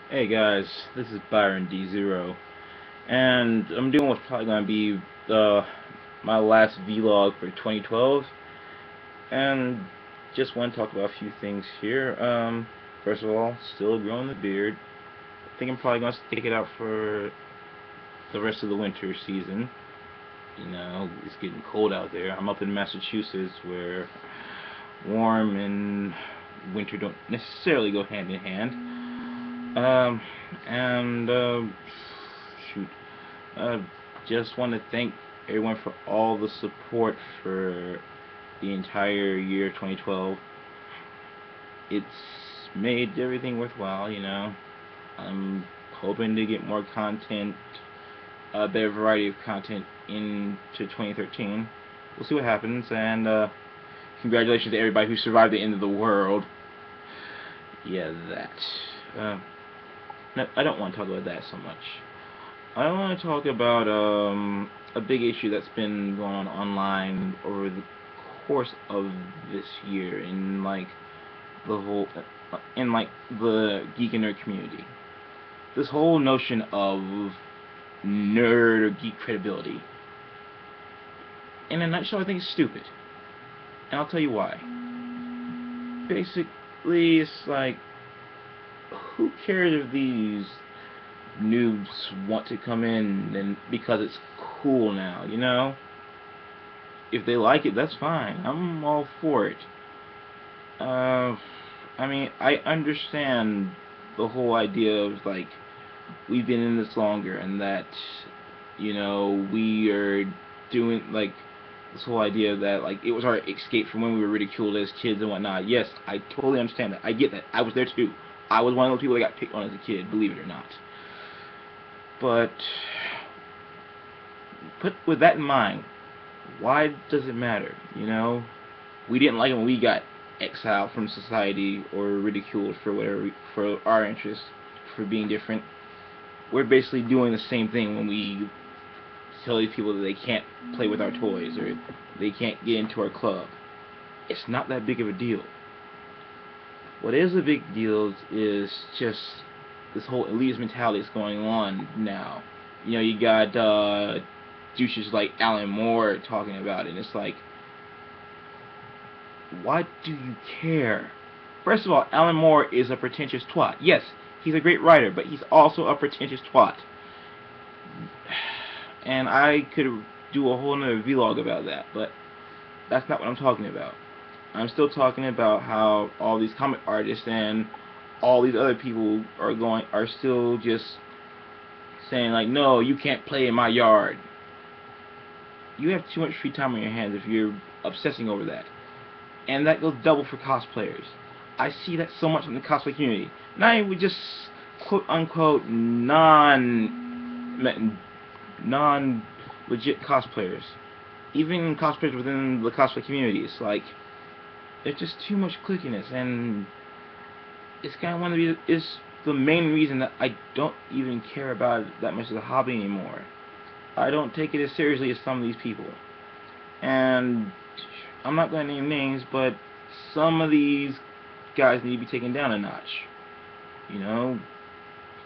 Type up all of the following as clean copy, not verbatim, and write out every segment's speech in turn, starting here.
Hey guys, this is Byron D0, and I'm doing what's probably going to be my last vlog for 2012, and just want to talk about a few things here. First of all, still growing the beard. I think I'm probably going to stick it out for the rest of the winter season. You know, it's getting cold out there. I'm up in Massachusetts where warm and winter don't necessarily go hand in hand. And shoot, uh, just want to thank everyone for all the support for the entire year 2012. It's made everything worthwhile, you know. I'm hoping to get more content, a better variety of content into 2013. We'll see what happens, and congratulations to everybody who survived the end of the world. Yeah, that. No, I don't want to talk about that so much. I want to talk about a big issue that's been going on online over the course of this year in the whole in the geek and nerd community. This whole notion of nerd or geek credibility. In a nutshell, I think it's stupid, and I'll tell you why. Basically, it's like, who cares if these noobs want to come in and because it's cool now, you know? If they like it, that's fine. I'm all for it. Uh, I mean, I understand the whole idea of like we've been in this longer and that we are doing like this whole idea that like it was our escape from when we were ridiculed as kids and whatnot. Yes, I totally understand that. I get that. I was there too. I was one of those people that got picked on as a kid, believe it or not. But put with that in mind, why does it matter? You know, we didn't like it when we got exiled from society or ridiculed for whatever for our interests for being different. We're basically doing the same thing when we tell these people that they can't play with our toys or they can't get into our club. It's not that big of a deal. What is a big deal is just this whole elitist mentality that's going on now. You know, you got douches like Alan Moore talking about it, and it's like, why do you care? First of all, Alan Moore is a pretentious twat. Yes, he's a great writer, but he's also a pretentious twat. And I could do a whole nother vlog about that, but that's not what I'm talking about. I'm still talking about how all these comic artists and all these other people are still just saying like, no, you can't play in my yard. You have too much free time on your hands if you're obsessing over that. And that goes double for cosplayers. I see that so much in the cosplay community. Not even just quote unquote non legit cosplayers. Even cosplayers within the cosplay community. It's like there's just too much clickiness, and it's kind of one of the main reason that I don't even care about it that much as a hobby anymore. I don't take it as seriously as some of these people. And I'm not going to name names, but some of these guys need to be taken down a notch. You know,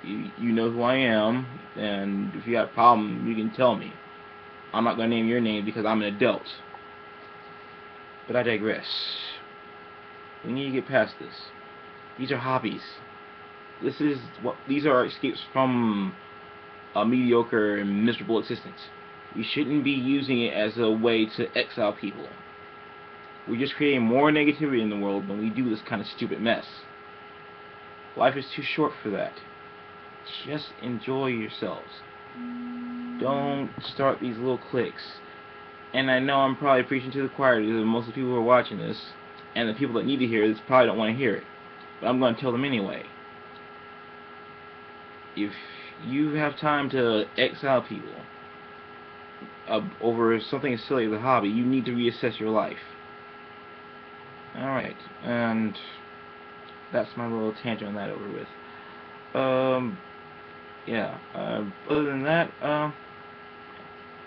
you know who I am, and if you got a problem, you can tell me. I'm not going to name your name because I'm an adult. But I digress. We need to get past this. These are hobbies. These are escapes from a mediocre and miserable existence. We shouldn't be using it as a way to exile people. We're just creating more negativity in the world when we do this kind of stupid mess. Life is too short for that. Just enjoy yourselves. Don't start these little cliques. And I know I'm probably preaching to the choir because most of the people who are watching this, and the people that need to hear this, probably don't want to hear it. But I'm going to tell them anyway. If you have time to exile people over something as silly as a hobby, you need to reassess your life. Alright, and that's my little tangent on that over with. Yeah, other than that,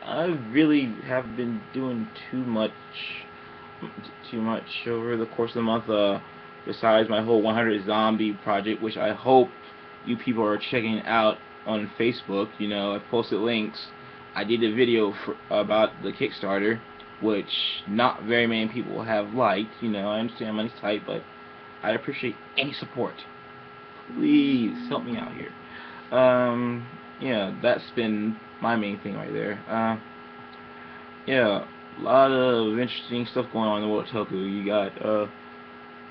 I really have been doing too much over the course of the month, besides my whole 100 zombie project, which I hope you people are checking out on Facebook. You know, I posted links. I did a video about the Kickstarter, which not very many people have liked. You know, I understand money's tight, but I'd appreciate any support. Please help me out here. Yeah, that's been my main thing right there. Yeah, a lot of interesting stuff going on in the world of Toku. You got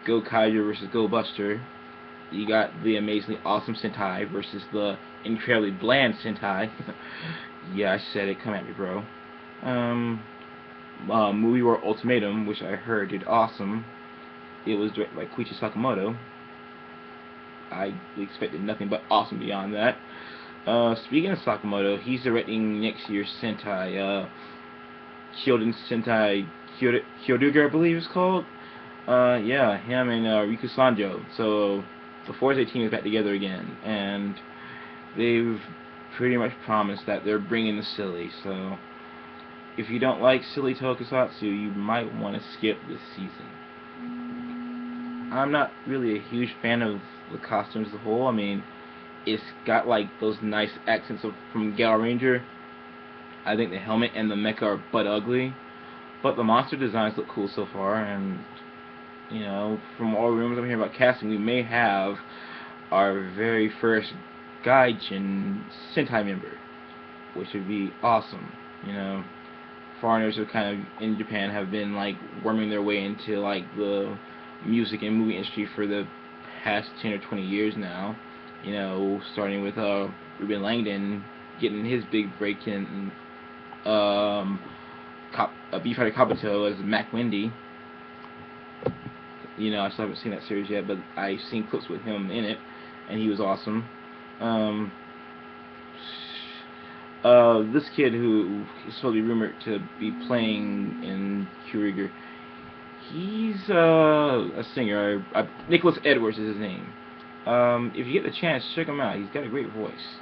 Go Kaiser versus Go Buster. You got the amazingly awesome Sentai versus the incredibly bland Sentai. Yeah, I said it. Come at me, bro. Movie World Ultimatum, which I heard did awesome. It was directed by Koichi Sakamoto. I expected nothing but awesome beyond that. Speaking of Sakamoto, he's directing next year's Sentai, Kyoden Sentai Kyoryuger, I believe it's called. Yeah, him and Riku Sanjo. So the Forza team is back together again, and they've pretty much promised that they're bringing the silly. So if you don't like silly tokusatsu, you might want to skip this season. I'm not really a huge fan of the costumes as a whole. I mean, it's got like those nice accents from Gal Ranger. I think the helmet and the mecha are butt ugly, but the monster designs look cool so far. And you know, from all rumors I'm hearing about casting, we may have our very first Gaijin Sentai member, which would be awesome. You know, foreigners who kind of in Japan have been like worming their way into like the music and movie industry for the past 10 or 20 years now. You know, starting with Ruben Langdon getting his big break in Beefhearted Kabuto as Mac Wendy. You know, I still haven't seen that series yet, but I've seen clips with him in it, and he was awesome. This kid who is supposed to be rumored to be playing in Kyoryuger, he's a singer. Nicholas Edwards is his name. If you get the chance, check him out. He's got a great voice.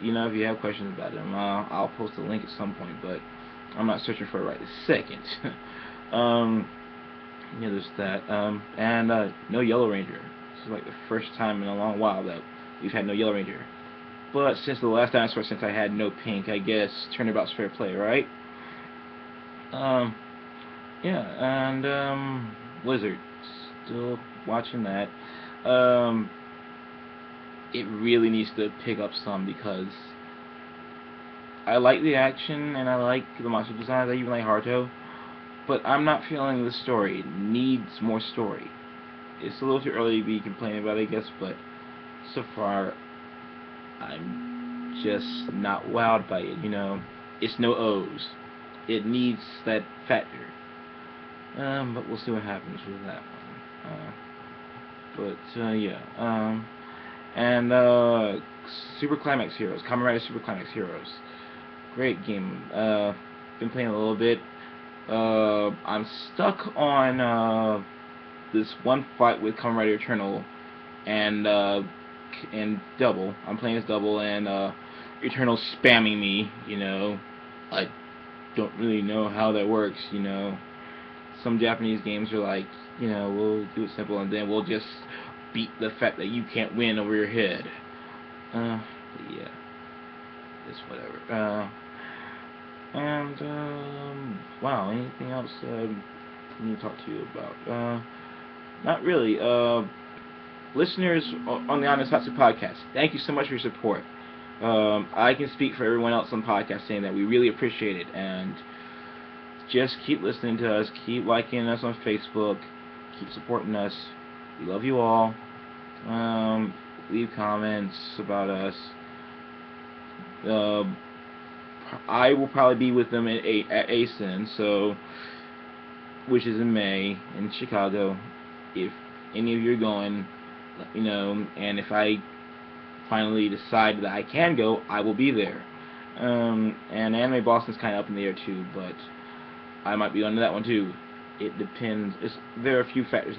You know, if you have questions about him, I'll post a link at some point, but I'm not searching for it right this second. Yeah, there's that. And no Yellow Ranger. This is like the first time in a long while that we've had no Yellow Ranger. But since the last dinosaur, since I had no Pink, I guess turnabout's fair play, right? Yeah, and Blizzard, still watching that. It really needs to pick up some, because I like the action and I like the monster designs. I even like Haruto, but I'm not feeling the story. It needs more story. It's a little too early to be complaining about it, I guess, but so far I'm just not wowed by it. You know, it's no O's. It needs that factor. But we'll see what happens with that one. Yeah. And Super Climax Heroes, Kamen Rider Super Climax Heroes. Great game. Been playing a little bit. I'm stuck on this one fight with Kamen Rider Eternal and Double. I'm playing as Double, and Eternal's spamming me. You know, I don't really know how that works. You know, some Japanese games are like, you know, we'll do it simple, and then we'll just beat the fact that you can't win over your head. Yeah, it's whatever. Wow, anything else I need to talk to you about? Not really. Listeners on the Honest Tatsu podcast, thank you so much for your support. I can speak for everyone else on the podcast saying that we really appreciate it, and just keep listening to us, keep liking us on Facebook, keep supporting us. We love you all. Leave comments about us. I will probably be with them at ASIN, so, which is in May in Chicago. If any of you are going, let me know, and if I finally decide that I can go, I will be there. And Anime Boston's kind of up in the air too, but I might be on that one too. It depends. There are a few factors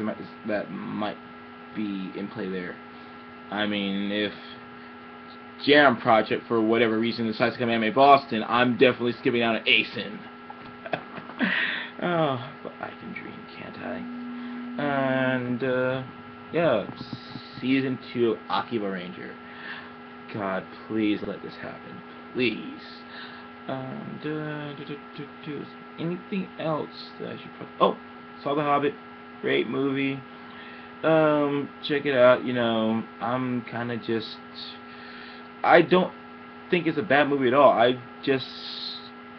that might be in play there. I mean, if Jam Project, for whatever reason, decides to come to Anime Boston, I'm definitely skipping out on ASIN. Oh, but I can dream, can't I? And, yeah, Season 2 of Akiba Ranger. God, please let this happen. Please. Anything else that I should oh, saw The Hobbit. Great movie. Check it out. You know, I'm kind of just... I don't think it's a bad movie at all. I just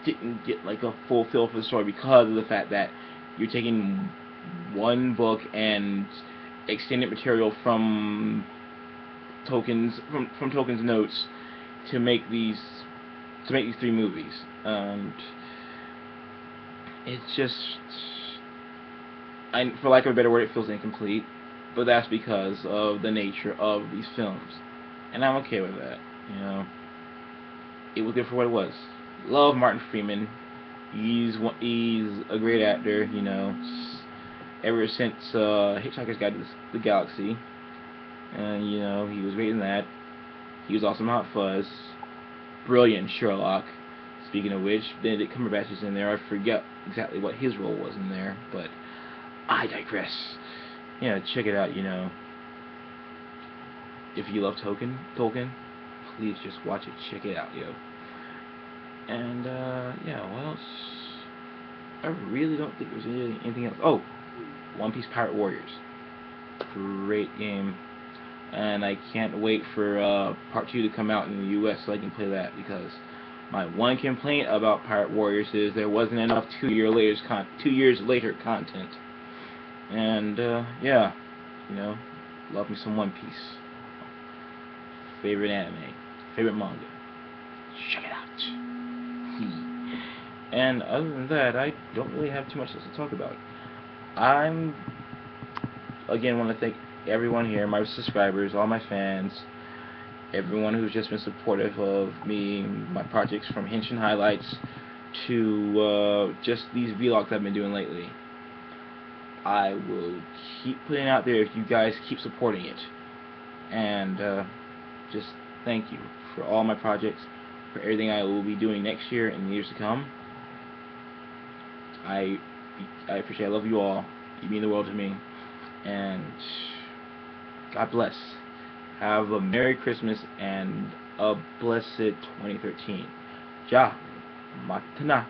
didn't get like a full feel for the story because of the fact that you're taking one book and extended material from Tolkien's notes to make these 3 movies. It's just, for lack of a better word, it feels incomplete. But that's because of the nature of these films, and I'm okay with that. You know, it was good for what it was. Love Martin Freeman. He's a great actor. You know, ever since Hitchhiker's Guide to the Galaxy, and you know, he was great in that. He was awesome in Hot Fuzz. Brilliant Sherlock. Speaking of which, Benedict Cumberbatch is in there. I forget exactly what his role was in there, but I digress. Yeah, check it out. You know, if you love Tolkien, please just watch it. Check it out, yo. And yeah, what else? I really don't think there's anything else. Oh, One Piece Pirate Warriors. Great game. And I can't wait for part 2 to come out in the US so I can play that, because my one complaint about Pirate Warriors is there wasn't enough 2 years later content. And yeah, you know, love me some One Piece. Favorite anime, favorite manga. Check it out. And other than that, I don't really have too much else to talk about. Again, want to thank everyone here, my subscribers, all my fans, everyone who's just been supportive of me, my projects, from Henshin Highlights to just these vlogs I've been doing lately. I will keep putting out there if you guys keep supporting it. And just thank you for all my projects, for everything I will be doing next year and years to come. I appreciate it. I love you all. You mean the world to me. And God bless. Have a Merry Christmas and a blessed 2013. Ja Matana.